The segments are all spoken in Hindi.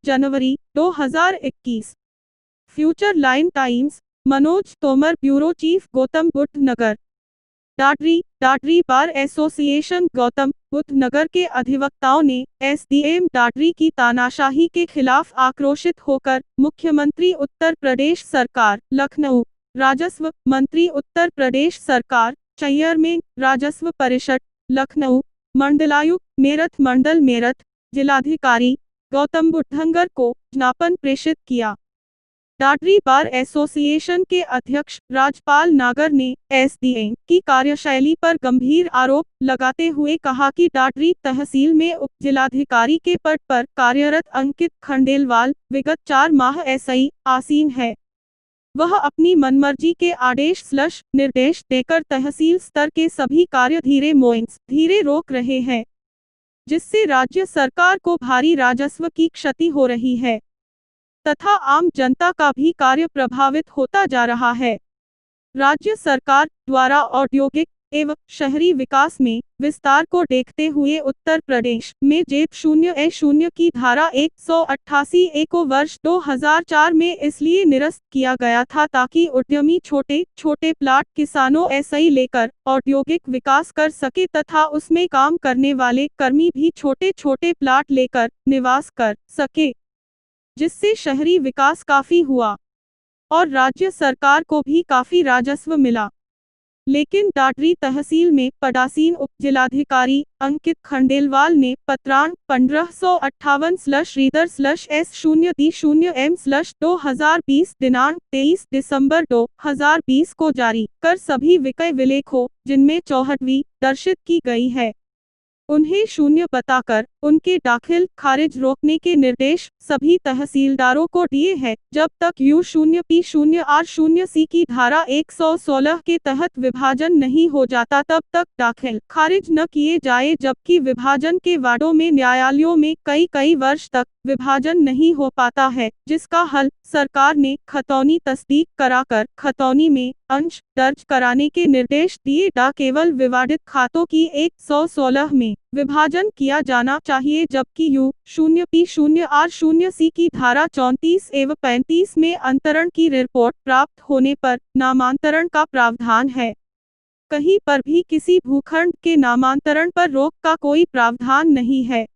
जनवरी 2021। Future Line Times. Manoj Tomar, bureau chief, Gautam Buddh Nagar. Dadri bar association Gautam Buddh Nagar के अधिवक्ताओं ने एसडीएम दादरी की तानाशाही के खिलाफ आक्रोशित होकर मुख्यमंत्री उत्तर प्रदेश सरकार, लखनऊ, राजस्व मंत्री उत्तर प्रदेश सरकार, चेयरमैन राजस्व परिषद, लखनऊ, मंडलायुक्त मेरठ मंडल मेरठ, जिलाधिकारी गौतम बुद्ध नगर को ज्ञापन प्रेषित किया। दादरी बार एसोसिएशन के अध्यक्ष राजपाल नागर ने एसडीएम की कार्यशैली पर गंभीर आरोप लगाते हुए कहा कि दादरी तहसील में उप जिलाधिकारी के पद पर कार्यरत अंकित खंडेलवाल विगत 4 माह ऐसे ही आसीन है। वह अपनी मनमर्जी के आदेश निर्देश देकर तहसील स्तर के सभी कार्य धीरे रोक रहे हैं, जिससे राज्य सरकार को भारी राजस्व की क्षति हो रही है तथा आम जनता का भी कार्य प्रभावित होता जा रहा है। राज्य सरकार द्वारा औद्योगिक एवं शहरी विकास में विस्तार को देखते हुए उत्तर प्रदेश में जेट 0A0 की धारा 188A को वर्ष 2004 में इसलिए निरस्त किया गया था ताकि उद्यमी छोटे प्लाट किसानों ऐसे लेकर औद्योगिक विकास कर सके तथा उसमें काम करने वाले कर्मी भी छोटे प्लाट लेकर निवास कर सके, जिससे शहरी विकास काफी हुआ और राज्य सरकार को भी काफी राजस्व मिला। लेकिन दादरी तहसील में पदासीन उप जिलाधिकारी अंकित खंडेलवाल ने पत्रांक 1500-रीडर/S0D0M/2020 दिनांक 23 दिसंबर 2020 को जारी कर सभी विक्रय विलेखों, जिनमें 64वीं दर्शित की गई है, उन्हें शून्य बताकर उनके दाखिल खारिज रोकने के निर्देश सभी तहसीलदारों को दिए हैं। जब तक U0P0R0C की धारा 116 के तहत विभाजन नहीं हो जाता तब तक दाखिल खारिज न किए जाए, जबकि विभाजन के वादों में न्यायालयों में कई वर्ष तक विभाजन नहीं हो पाता है, जिसका हल सरकार ने खतौनी तस्दीक कराकर खतौनी में अंश दर्ज कराने के निर्देश दिए। केवल विवादित खातों की 116 में विभाजन किया जाना चाहिए, जबकि U0P0R0C की धारा 34 एवं 35 में अंतरण की रिपोर्ट प्राप्त होने पर नामांतरण का प्रावधान है। कहीं पर भी किसी भूखंड के नामांतरण पर रोक का कोई प्रावधान नहीं है,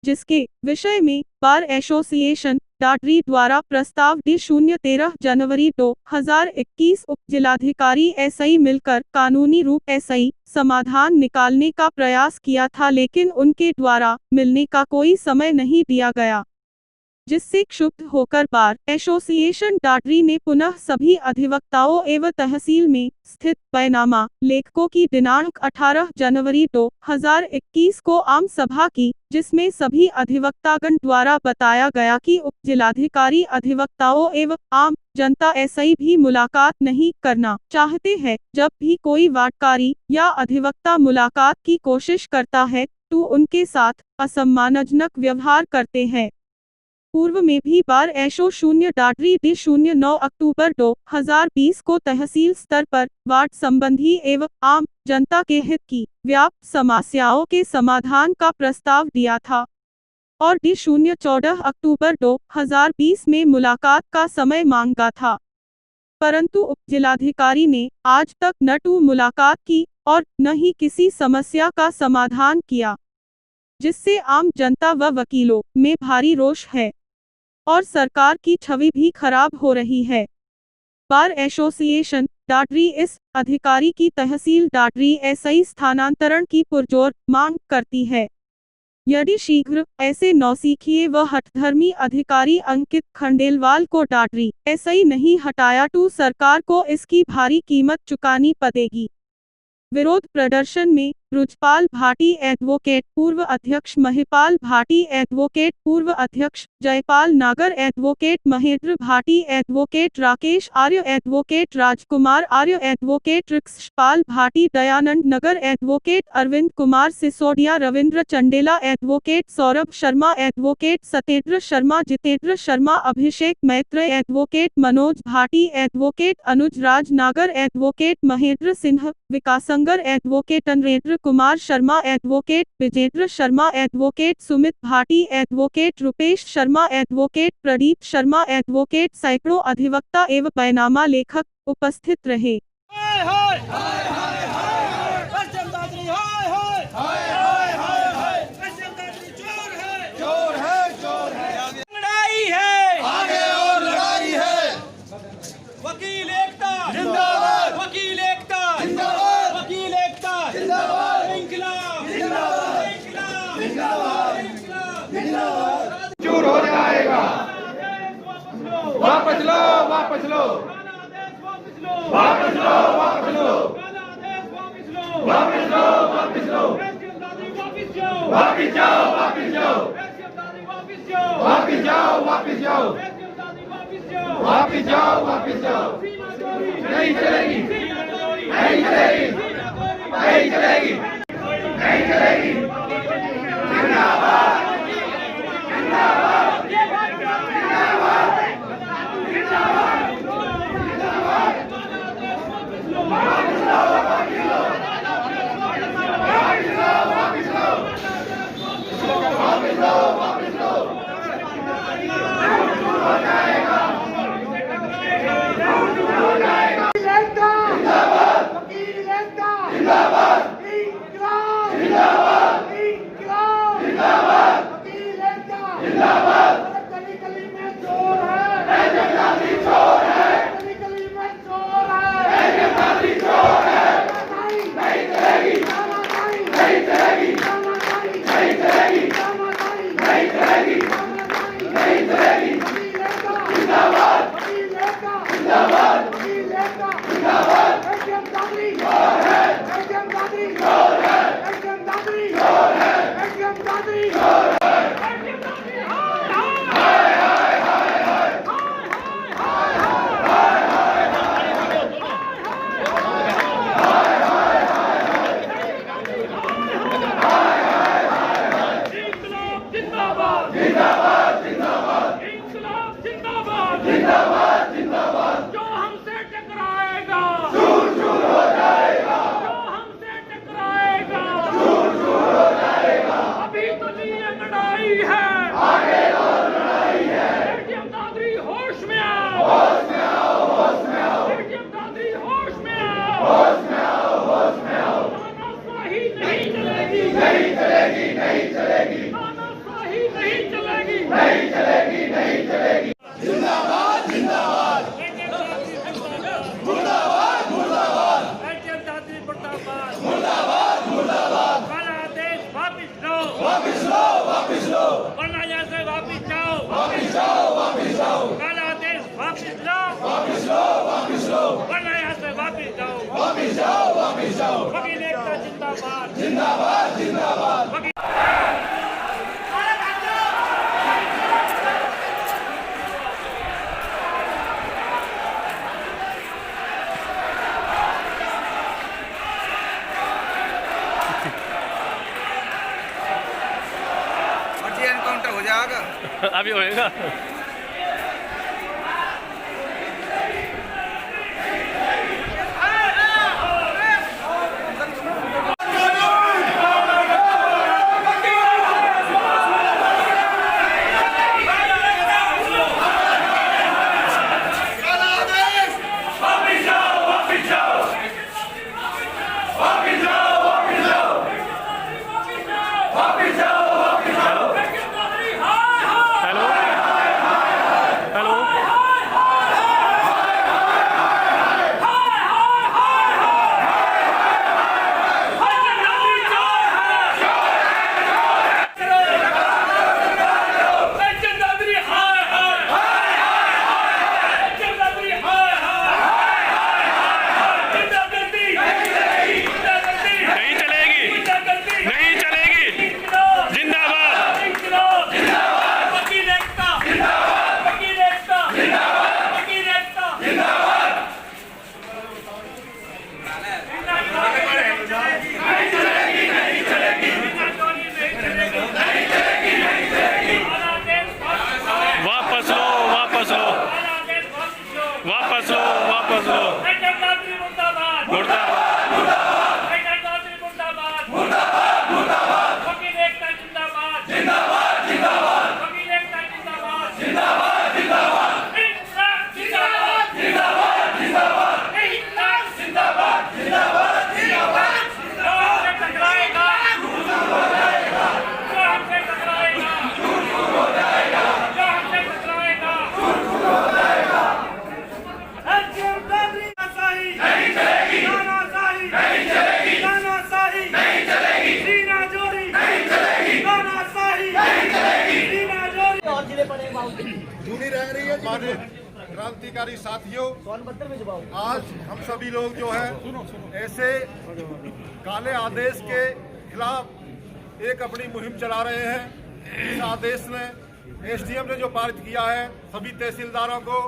जिसके विषय में बार एसोसिएशन दादरी द्वारा प्रस्ताव D013 जनवरी 2021 उप जिलाधिकारी एसआई मिलकर कानूनी रूप एसआई समाधान निकालने का प्रयास किया था, लेकिन उनके द्वारा मिलने का कोई समय नहीं दिया गया, जिससे क्षुब्ध होकर बार एसोसिएशन दादरी ने पुनः सभी अधिवक्ताओं एवं तहसील में स्थित बैनामा लेखकों की दिनांक 18 जनवरी 2021 को आम सभा की, जिसमें सभी अधिवक्तागण द्वारा बताया गया कि उप जिलाधिकारी अधिवक्ताओं एवं आम जनता ऐसे भी मुलाकात नहीं करना चाहते हैं। जब भी कोई वादकारी या अधिवक्ता मुलाकात की कोशिश करता है तो उनके साथ असम्मानजनक व्यवहार करते हैं। पूर्व में भी बार एसो 0 दादरी D09 अक्टूबर 2020 को तहसील स्तर पर वार्ड संबंधी एवं आम जनता के हित की व्याप्त समस्याओं के समाधान का प्रस्ताव दिया था और D014 अक्टूबर 2020 में मुलाकात का समय मांगा था, परंतु उप जिलाधिकारी ने आज तक न तो मुलाकात की और न ही किसी समस्या का समाधान किया, जिससे आम जनता व वकीलों में भारी रोष है और सरकार की छवि भी खराब हो रही है। बार एसोसिएशन दादरी इस अधिकारी की तहसील दादरी एसआई स्थानांतरण की पुरजोर मांग करती है। यदि शीघ्र ऐसे नौसिखिए व हठधर्मी अधिकारी अंकित खंडेलवाल को दादरी एसआई नहीं हटाया तो सरकार को इसकी भारी कीमत चुकानी पड़ेगी। विरोध प्रदर्शन में रुजपाल भाटी एडवोकेट, पूर्व अध्यक्ष महिपाल भाटी एडवोकेट, पूर्व अध्यक्ष Jaipal Nagar advocate, Mahendra Bhati advocate, Rakesh Arya advocate, Rajkumar Arya advocate, Rikspal Bhati, Dayanand Nagar advocate, Arvind Kumar Sisodia, Ravindra Chandela advocate, Saurabh Sharma advocate, Satyendra Sharma, Jitendra Sharma, Abhishek Maitra advocate, Manoj Bhati advocate, Anuj Raj Nagar advocate, Mahendra Sinha, Vikasnagar advocate, Narendra Kumar Sharma advocate, Vijendra Sharma advocate, Sumit Bhati advocate, Rupesh Sharma advocate, Pradeep Sharma advocate, सैकड़ों अधिवक्ता एवं बैनामा लेखक उपस्थित रहे। वकील एकता जिंदाबाद, वकील एकता जिंदाबाद, वकील एकता जिंदाबाद, इंकलाब जिंदाबाद, इंकलाब जिंदाबाद, इंकलाब जिंदाबाद। चूर हो जाएगा, वापस लो, वापस लो, वापस लो, वापस लो, वापस लो, वापस लो, वापस जाओ, वापस जाओ, वापस जाओ, वापस जाओ, वापस जाओ, वापस जाओ, नहीं चलेगी, नहीं चलेगी, नहीं चलेगी, नहीं चलेगी। जिंदाबाद, जिंदाबाद, जिंदाबाद, जिंदाबाद, वापस लो, वापस लो, वापस लो, वापस लो, वापस लो, वापस लो, हो जाएगा, हो जाएगा। जिंदाबाद, वकील एकता जिंदाबाद, इंकलाब जिंदाबाद, इंकलाब जिंदाबाद, वकील एकता जिंदाबाद। गली गली में चोर है, जगदादी चोर है, गली गली में चोर है, जगदादी चोर है, नहीं चलेगी, नहीं चलेगी, नहीं चलेगी, नहीं चलेगी, नहीं चलेगी। जिंदाबाद, जिंदाबाद, जिंदाबाद, एटीएम दादरी चोर है, एटीएम दादरी चोर है, एटीएम दादरी चोर है, एटीएम दादरी चोर है, एटीएम दादरी हाय हाय हाय हाय जिंदाबाद, जिंदाबाद, जिंदाबाद, इंकलाब जिंदाबाद, जिंदाबाद, जिंदाबाद। जो हमसे टकराएगा चूर चूर हो जाएगा, जो हमसे टकराएगा चूर चूर हो जाएगा। अभी तो ये लड़ाई है, आगे और लड़ाई है। एटीएम दादरी होश में आओ, होश में आओ, होश में आओ, एटीएम दादरी होश में आओ, होश में आओ, होश में आओ। तानाशाही नहीं चलेगी, नहीं चलेगी, नहीं चलेगी, तानाशाही नहीं चलेगी, नहीं चलेगी, नहीं चलेगी। जिंदाबाद, जिंदाबाद, मुर्दाबाद, मुर्दाबाद, एटीएम दादरी मुर्दाबाद, मुर्दाबाद, मुर्दाबाद। काला देश वापस लो, वापस लो, वापस लो, वरना यहाँ से वापस जाओ, वापस जाओ, वापस जाओ। काला देश वापस लो, वापस लो, वापस लो, वरना यहाँ से वापस जाओ, वापस जाओ, वापस जाओ। वकील एकता जिंदाबाद, जिंदाबाद, जिंदाबाद, वकील एनकाउंटर हो जाएगा, अभी होएगा। सम्मानित क्रांतिकारी साथियों, आज हम सभी लोग जो है ऐसे काले आदेश के खिलाफ एक अपनी मुहिम चला रहे हैं। इस आदेश ने एसडीएम ने जो पारित किया है, सभी तहसीलदारों को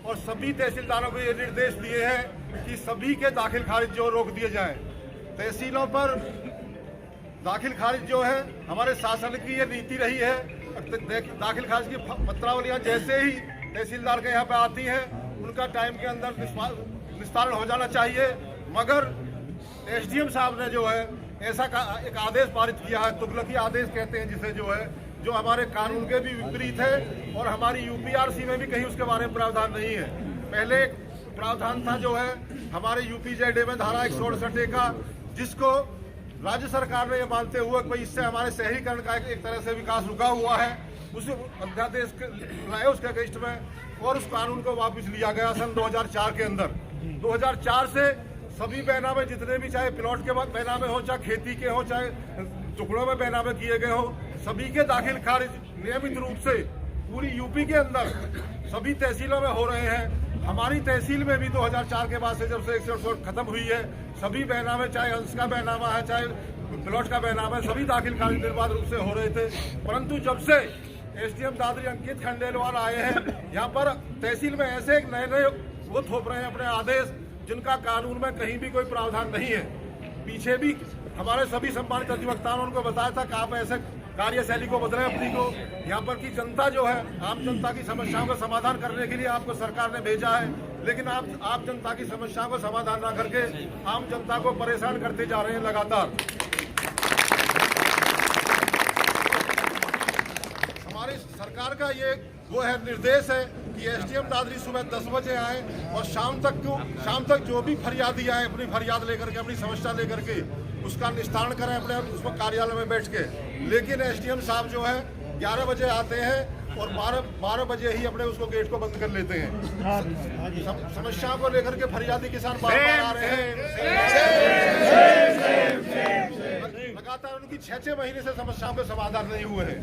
और सभी तहसीलदारों को ये निर्देश दिए हैं कि सभी के दाखिल खारिज जो रोक दिए जाएं। तहसीलों पर दाखिल खारिज जो है हमारे शासन की ये नीति रही है। दाखिल खारिज की पत्रावलियां जैसे ही तहसीलदार के यहाँ पे आती हैं, उनका टाइम के अंदर निस्तारण हो जाना चाहिए। मगर एसडीएम साहब ने जो है ऐसा एक आदेश पारित किया है, तुगलकी आदेश कहते हैं जिसे, जो है जो हमारे कानून के भी विपरीत है और हमारी यूपीआरसी में भी कहीं उसके बारे में प्रावधान नहीं है। पहले एक प्रावधान था जो है हमारे यूपीजेडए में धारा 168 का, जिसको राज्य सरकार ने ये मानते हुए कि इससे हमारे शहरीकरण का एक तरह से विकास रुका हुआ है, उसे अध्यादेश लाए उसके अगेंस्ट में और उस कानून को वापस लिया गया सन 2004 के अंदर। 2004 से सभी बैनामे जितने भी, चाहे प्लॉट के बैनामे हो, चाहे खेती के हो, चाहे टुकड़ों में बैनामे किए गए हो, सभी के दाखिल खारिज नियमित रूप से पूरी यूपी के अंदर सभी तहसीलों में हो रहे हैं। हमारी तहसील में भी 2004 के बाद से जब से 168 खत्म हुई है, सभी बैनामे, चाहे अंश का बैनामा है, चाहे प्लॉट का बैनामा है, सभी दाखिल खारिज निर्बाध रूप से हो रहे थे। परंतु जब से एसडीएम दादरी अंकित खंडेलवाल आए हैं, यहाँ पर तहसील में ऐसे एक नए वो थोप रहे हैं अपने आदेश, जिनका कानून में कहीं भी कोई प्रावधान नहीं है। पीछे भी हमारे सभी सम्मानित अधिवक्ताओं ने उनको बताया था कि आप ऐसे कार्यशैली को बदलें अपनी को। यहाँ पर की जनता जो है, आम जनता की समस्याओं का समाधान करने के लिए आपको सरकार ने भेजा है, लेकिन आप जनता की समस्याओं का समाधान ना करके आम जनता को परेशान करते जा रहे हैं लगातार। हमारी सरकार का ये वो है निर्देश है कि एसडीएम दादरी सुबह 10 बजे आए और शाम तक जो भी फरियादी आए अपनी फरियाद लेकर के, अपनी समस्या लेकर के उसका निस्तारण करें अपने उसमें कार्यालय में बैठ के। लेकिन एसडीएम साहब जो है 11 बजे आते हैं और 12 बजे ही अपने उसको गेट को बंद कर लेते हैं। समस्याओं को लेकर के फरियादी किसान बार बार आ रहे हैं, लगातार उनकी 6 महीने से समस्याओं के समाधान नहीं हुए हैं।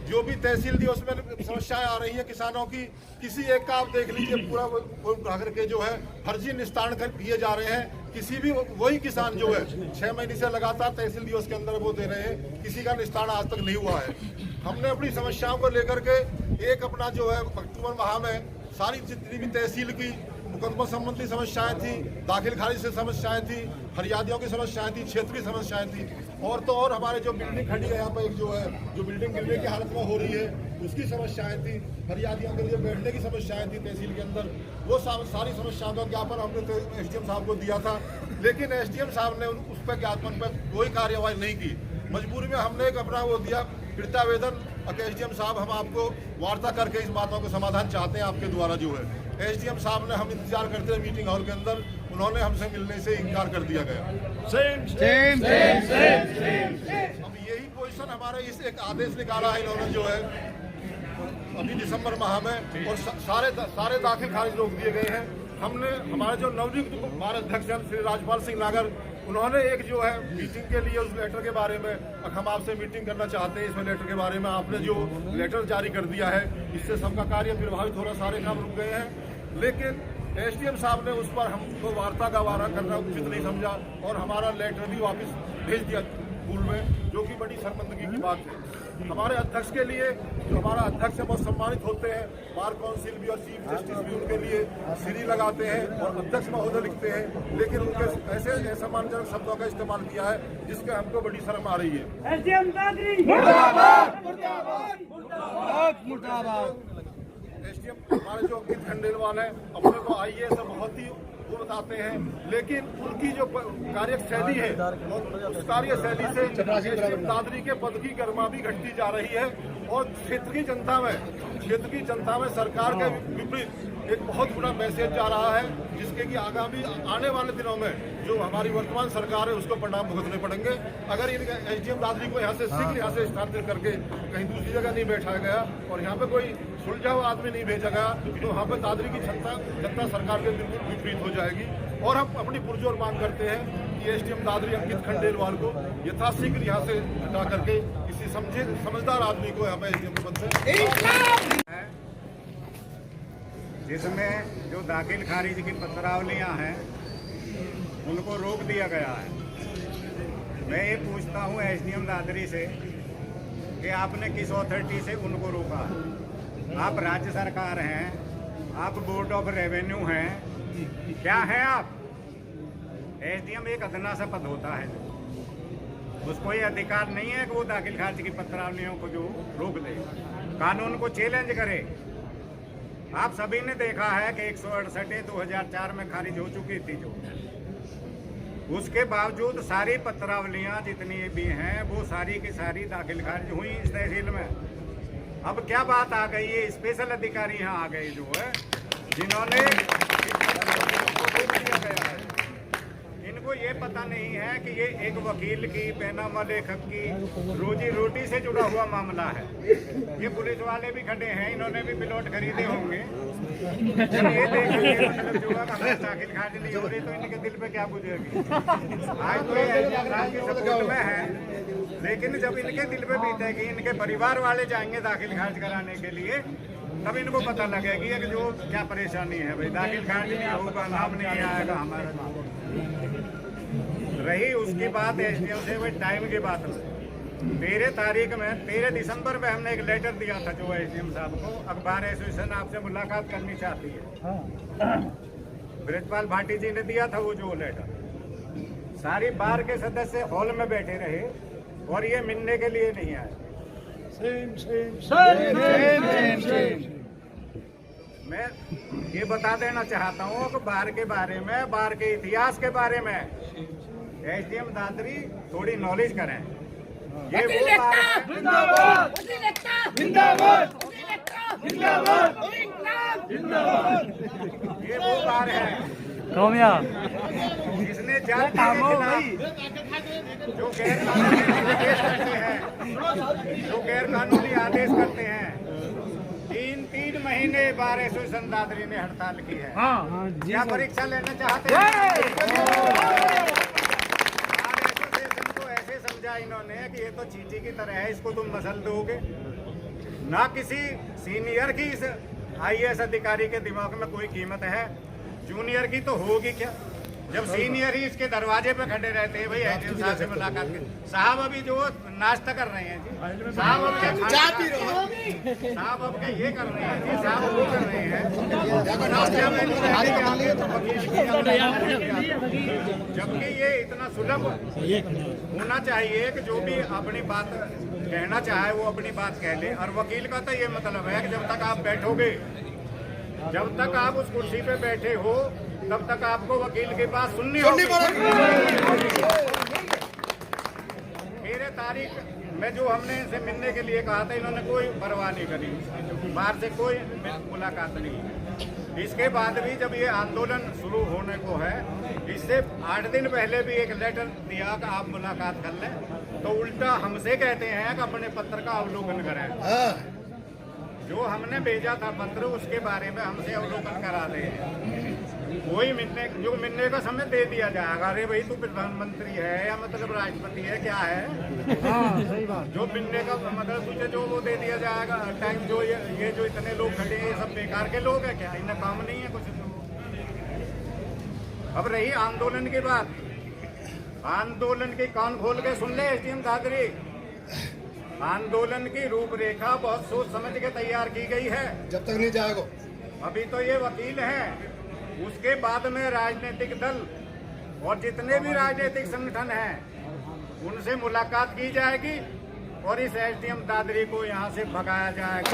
जो भी तहसील दी उसमें समस्याएं आ रही हैं किसानों की, किसी एक का आप देख लीजिए पूरा उठा करके जो है फर्जी निस्तारण कर दिए जा रहे हैं। किसी भी वही किसान जो है 6 महीने से लगातार तहसील दिवस के अंदर वो दे रहे हैं, किसी का निस्तारण आज तक नहीं हुआ है। हमने अपनी समस्याओं को लेकर के एक अपना जो है अक्टूबर माह में सारी जितनी भी तहसील की मुकदमा संबंधी समस्याएं थी, दाखिल खारिज से समस्याएं थी, फरियादियों की समस्याएं थी, क्षेत्र की समस्याएं थी, और तो और हमारे जो बिल्डिंग खड़ी है यहाँ पर एक जो है जो बिल्डिंग गिरने की हालत में हो रही है उसकी समस्याएं थी, फरियादियों के लिए बैठने की समस्याएं थी तहसील के अंदर। वो सारी समस्याओं का ज्ञापन हमने एसडीएम साहब को दिया था, लेकिन एसडीएम साहब ने उस पर ज्ञापन पर कोई कार्यवाही नहीं की। मजबूरी में हमने एक अपना वो दिया कृत्यावेदन, एसडीएम साहब हम आपको वार्ता करके इस बातों का समाधान चाहते हैं आपके द्वारा जो है। एसडीएम साहब ने हम इंतजार करते हैं मीटिंग हॉल के अंदर, उन्होंने हमसे मिलने से इनकार कर दिया गया। अब यही पोजीशन हमारे इस एक आदेश निकाला है इन्होंने जो है अभी दिसंबर माह में, और सारे दाखिल खारिज रोक दिए गए हैं। हमने हमारे जो नवनियुक्त भारत अध्यक्ष श्री राजपाल सिंह नागर, उन्होंने एक जो है मीटिंग के लिए उस लेटर के बारे में हम आपसे मीटिंग करना चाहते हैं। इसमें लेटर के बारे में आपने जो लेटर जारी कर दिया है, इससे सबका कार्य प्रभावित हो रहा, सारे काम रुक गए हैं। लेकिन एसडीएम साहब ने उस पर हमको वार्ता का वारा करना उचित नहीं समझा और हमारा लेटर भी वापस भेज दिया स्कूल में, जो कि बड़ी शर्मिंदगी की बात है। हमारे अध्यक्ष के लिए, जो हमारा अध्यक्ष है, बहुत सम्मानित होते हैं, बार काउंसिल भी और चीफ जस्टिस भी उनके लिए श्री लगाते हैं और अध्यक्ष महोदय लिखते हैं, लेकिन उनके ऐसे असम्मानजनक शब्दों का इस्तेमाल किया है जिसके हमको बड़ी शर्म आ रही है। एसडीएम दादरी मुर्दाबाद मुर्दाबाद। एसडीएम हमारे जो अंकित खंडेलवाल है, अपने को आईएएस बहुत ही वो बताते हैं, लेकिन उनकी जो कार्यशैली है उस कार्यशैली से एसडीएम दादरी के पद की गरिमा भी घटती जा रही है और क्षेत्र की जनता में सरकार के विपरीत एक बहुत बड़ा मैसेज जा रहा है, जिसके कि आगामी आने वाले दिनों में जो हमारी वर्तमान सरकार है उसको परिणाम भुगतने पड़ेंगे। अगर इन एसडीएम दादरी को यहाँ से शीघ्र यहाँ से स्थानांतरित करके कहीं दूसरी जगह नहीं बैठाया गया और यहाँ पे कोई सुलझा हुआ आदमी नहीं भेजा गया, तो वहाँ पे दादरी की जनता सरकार के बिल्कुल विपरीत हो जाएगी। और हम अपनी पुरजोर मांग करते हैं कि एसडीएम दादरी अंकित खंडेलवाल को यथाशीघ्र यहाँ से हटा करके किसी समझदार आदमी को यहाँ पे एसडीएम के पद से जिसमें जो दाखिल खारिज की पत्रावलियां हैं उनको रोक दिया गया है। मैं ये पूछता हूँ एसडीएम दादरी से कि आपने किस अथॉरिटी से उनको रोका? आप राज्य सरकार हैं, आप बोर्ड ऑफ रेवेन्यू हैं, क्या हैं आप? एसडीएम एक अदना सा पद होता है, उसको ये अधिकार नहीं है कि वो दाखिल खारिज की पत्रावलियों को जो रोक दे, कानून को चैलेंज करे। आप सभी ने देखा है कि 168 2004 में खारिज हो चुकी थी, जो उसके बावजूद सारी पत्रावलियां जितनी भी हैं वो सारी की सारी दाखिल खारिज हुई इस तहसील में। अब क्या बात आ गई है, स्पेशल अधिकारी यहाँ आ गए जो है जिन्होंने इनको ये पता नहीं है कि ये एक वकील की, पैनामा लेखक की रोजी रोटी से जुड़ा हुआ मामला है। ये पुलिस वाले भी खड़े हैं, इन्होंने भी प्लॉट खरीदे होंगे। जब ये देखेंगे मतलब जो है दाखिल खारिज नहीं हो रही तो इनके दिल पे क्या गुजरेगी? आज तो ये सपोर्ट में है, लेकिन जब इनके दिल पे बीतेगी, इनके परिवार वाले जाएंगे दाखिल खारिज कराने के लिए, तब इनको पता लगेगी कि जो क्या परेशानी है। भाई दाखिल खारिज नहीं होगा, नाम नहीं आएगा हमारा। रही उसकी बात एसडीएम से, वही टाइम की बात है। 13 तारीख में 13 दिसंबर में हमने एक लेटर दिया था जो एसडीएम साहब को, अखबार एसोसिएशन आपसे मुलाकात करनी चाहती है। ब्रजपाल भाटी जी ने दिया था वो जो लेटर। सारी बार के सदस्य हॉल में बैठे रहे और ये मिलने के लिए नहीं आए। मैं ये बता देना चाहता हूँ कि बार के बारे में, बार के इतिहास के बारे में एसडीएम दादरी थोड़ी नॉलेज करें। ये वो बार है, ये वो बार है जिसने जाति के खिलाफ जो गैर कानूनी आदेश करते हैं, जो गैर कानूनी आदेश करते हैं, 3 महीने बार एसोसिएशन दादरी ने हड़ताल की है। क्या परीक्षा लेना चाहते हैं? समझा इन्होंने कि ये तो चींटी की तरह है, इसको तुम मसल दोगे ना। किसी सीनियर की इस आईएएस अधिकारी के दिमाग में कोई कीमत है, जूनियर की तो होगी क्या? जब सीनियर ही इसके दरवाजे पे खड़े रहते हैं, भाई एसडीएम साहब से मुलाकात कर, साहब अभी जो नाश्ता कर रहे हैं जी, साहब अब अब क्या ये कर रहे हैं जी, साहब वो कर रहे हैं, जबकि ये इतना सुलभ होना चाहिए कि जो भी अपनी बात कहना चाहे वो अपनी बात कह ले। और वकील का तो ये मतलब है कि जब तक आप बैठोगे, जब तक आप उस कुर्सी पे बैठे हो, तब तक आपको वकील के पास सुननी होगी। 13 तारीख में जो हमने इनसे मिलने के लिए कहा था, इन्होंने कोई परवाह नहीं करी, बाहर से कोई मुलाकात नहीं। इसके बाद भी जब ये आंदोलन शुरू होने को है, इससे 8 दिन पहले भी एक लेटर दिया कि आप मुलाकात कर लें, तो उल्टा हमसे कहते हैं कि अपने पत्र का अवलोकन करें। जो हमने भेजा था पत्र, उसके बारे में हमसे अवलोकन करा दें। कोई मिलने का समय दे दिया जाएगा। अरे भाई तू प्रधानमंत्री है या मतलब राष्ट्रपति है, क्या है? सही बात। जो मिलने का मतलब तुझे जो वो दे दिया जाएगा टाइम। जो ये जो इतने लोग खड़े हैं, ये सब बेकार के लोग हैं क्या? इन्हें काम नहीं है कुछ? अब रही आंदोलन की बात, आंदोलन की कान खोल के सुन ले एसडीएम दादरी। आंदोलन की रूपरेखा बहुत सोच समझ के तैयार की गई है। जब तक नहीं जाएगा, अभी तो ये वकील हैं, उसके बाद में राजनीतिक दल और जितने भी राजनीतिक संगठन हैं उनसे मुलाकात की जाएगी और इस एसडीएम दादरी को यहाँ से भगाया जाएगा।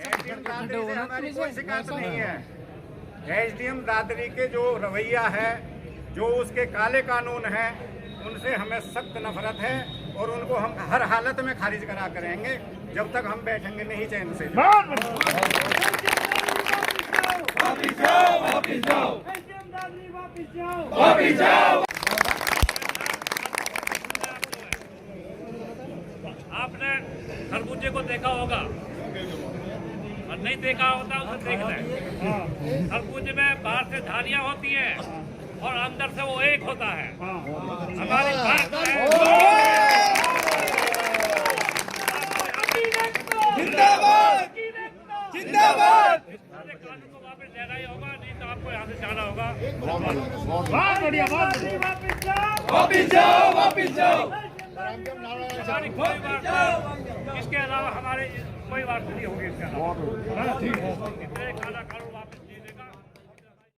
एसडीएम दादरी से हमारी कोई शिकायत नहीं है। एसडीएम दादरी के जो रवैया है, जो उसके काले कानून हैं, उनसे हमें सख्त नफरत है और उनको हम हर हालत में खारिज करा करेंगे जब तक हम बैठेंगे नहीं चैन से। आपने खरबूजे को देखा होगा और नहीं देखा होता उसे देख लें। खरबूजे में बाहर से धारियां होती हैं और अंदर से वो एक होता है। हमारी बात है जिंदाबाद जिंदाबाद सारे कानून को वापस लेना ही होगा, नहीं तो आपको यहाँ से जाना होगा। वापिस जाओ वापिस जाओ। हमारी कोई वार्ता इसके अलावा हमारे कोई वार्ता नहीं होगी इसके अलावा। इतने काला कानून